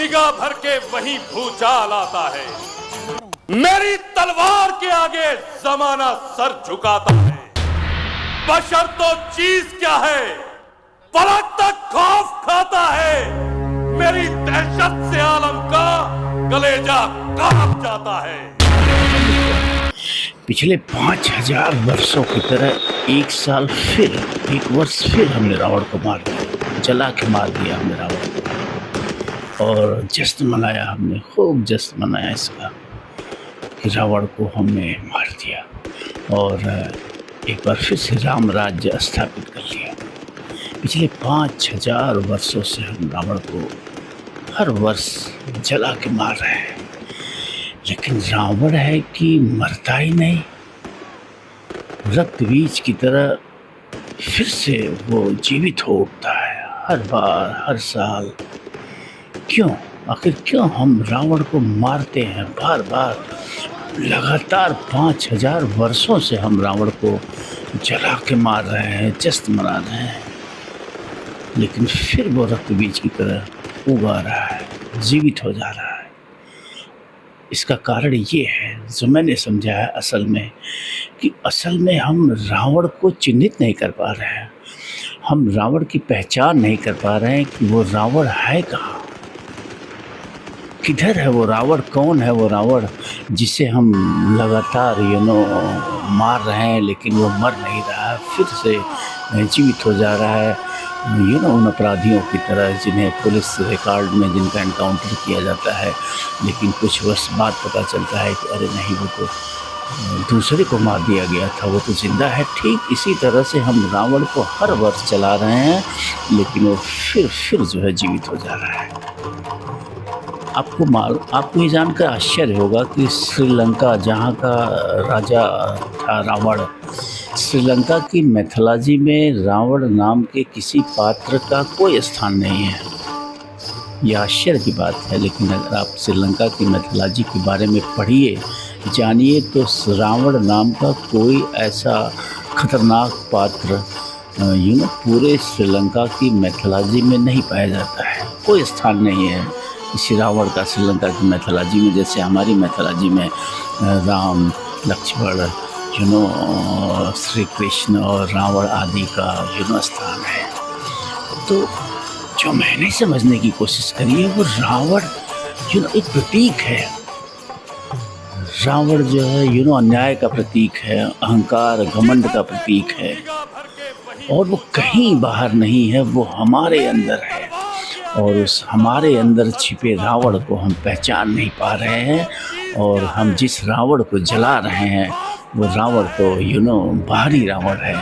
निगाह भर के वही भूचाल आता है। मेरी तलवार के आगे जमाना सर झुकाता है। बशर तो चीज क्या है, पलक तक खौफ खाता है। मेरी दहशत से आलम का कलेजा कांप जाता है। पिछले 5000 वर्षों की तरह एक वर्ष फिर हमने रावण को मार दिया, जला के मार दिया हमने रावण को। और जश्न मनाया, हमने खूब जश्न मनाया इसका कि रावण को हमने मार दिया और एक बार फिर से राम राज्य स्थापित कर लिया। पिछले 5000 वर्षों से हम रावण को हर वर्ष जला के मार रहे हैं, लेकिन रावण है कि मरता ही नहीं। रक्त बीज की तरह फिर से वो जीवित हो उठता है हर बार, हर साल। क्यों, आखिर क्यों हम रावण को मारते हैं बार बार? लगातार 5000 वर्षों से हम रावण को जला के मार रहे हैं, जश्न मना रहे हैं, लेकिन फिर वो रक्त बीज की तरह उगा रहा है, जीवित हो जा रहा है। इसका कारण ये है जो मैंने समझा है असल में, कि असल में हम रावण को चिन्हित नहीं कर पा रहे हैं। हम रावण की पहचान नहीं कर पा रहे हैं कि वो रावण है कहाँ, किधर है वो रावण, कौन है वो रावण जिसे हम लगातार मार रहे हैं, लेकिन वो मर नहीं रहा है, फिर से जीवित हो जा रहा है। उन अपराधियों की तरह जिन्हें पुलिस रिकॉर्ड में जिनका एनकाउंटर किया जाता है, लेकिन कुछ वर्ष बाद पता चलता है कि अरे नहीं, वो तो दूसरे को मार दिया गया था, वो तो जिंदा है। ठीक इसी तरह से हम रावण को हर वर्ष चला रहे हैं, लेकिन वो फिर जो है जीवित हो जा रहा है। आपको ये जानकर आश्चर्य होगा कि श्रीलंका, जहाँ का राजा था रावण, श्रीलंका की मैथोलॉजी में रावण नाम के किसी पात्र का कोई स्थान नहीं है। यह आश्चर्य की बात है, लेकिन अगर आप श्रीलंका की मैथोलॉजी के बारे में पढ़िए, जानिए, तो रावण नाम का कोई ऐसा खतरनाक पात्र पूरे श्रीलंका की मैथोलॉजी में नहीं पाया जाता है। कोई स्थान नहीं है इसी रावण का श्रीलंका की मैथोलॉजी में, जैसे हमारी मैथोलॉजी में राम, लक्ष्मण, श्री कृष्ण और रावण आदि का स्थान है। तो जो मैंने समझने की कोशिश करी है, वो रावण एक प्रतीक है। रावण जो है अन्याय का प्रतीक है, अहंकार, घमंड का प्रतीक है, और वो कहीं बाहर नहीं है, वो हमारे अंदर है। और उस हमारे अंदर छिपे रावण को हम पहचान नहीं पा रहे हैं, और हम जिस रावण को जला रहे हैं वो रावण तो बाहरी रावण है,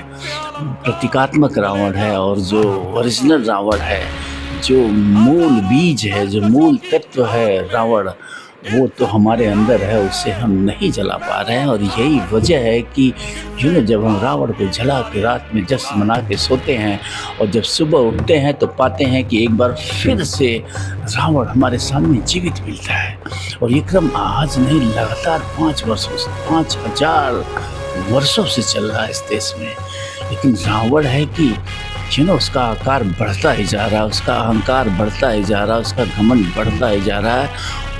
प्रतीकात्मक रावण है। और जो ओरिजिनल रावण है, जो मूल बीज है, जो मूल तत्व है रावण, वो तो हमारे अंदर है, उसे हम नहीं जला पा रहे हैं। और यही वजह है कि जब हम रावण को जला के रात में जश्न मना के सोते हैं, और जब सुबह उठते हैं तो पाते हैं कि एक बार फिर से रावण हमारे सामने जीवित मिलता है। और ये क्रम आज नहीं, लगातार 5000 वर्षों से चल रहा है इस देश में। लेकिन रावण है कि उसका आकार बढ़ता ही जा रहा है, उसका अहंकार बढ़ता ही जा रहा है, उसका घमंड बढ़ता ही जा रहा है,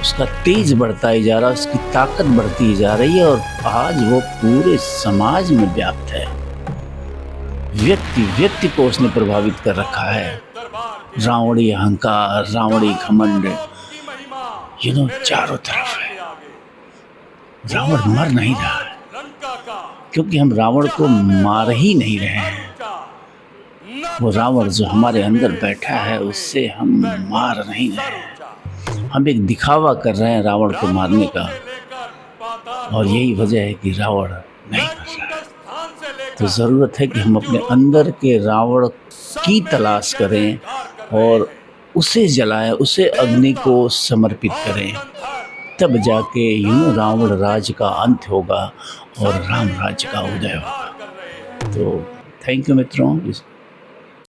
उसका तेज बढ़ता ही जा रहा है, उसकी ताकत बढ़ती ही जा रही है, और आज वो पूरे समाज में व्याप्त है। व्यक्ति को उसने प्रभावित कर रखा है। रावणी अहंकार, रावणी घमंड चारों तरफ है। रावण मर नहीं रहा है, क्योंकि हम रावण को मार ही नहीं रहे हैं। वो रावण जो हमारे अंदर बैठा है, उससे हम मार नहीं रहे हैं। हम एक दिखावा कर रहे हैं रावण को मारने का, और यही वजह है कि रावण नहीं मर रहा है। तो ज़रूरत है कि हम अपने अंदर के रावण की तलाश करें और उसे जलाएं, उसे अग्नि को समर्पित करें। तब जाके रावण राज्य का अंत होगा और राम राज्य का उदय होगा। तो थैंक यू मित्रों।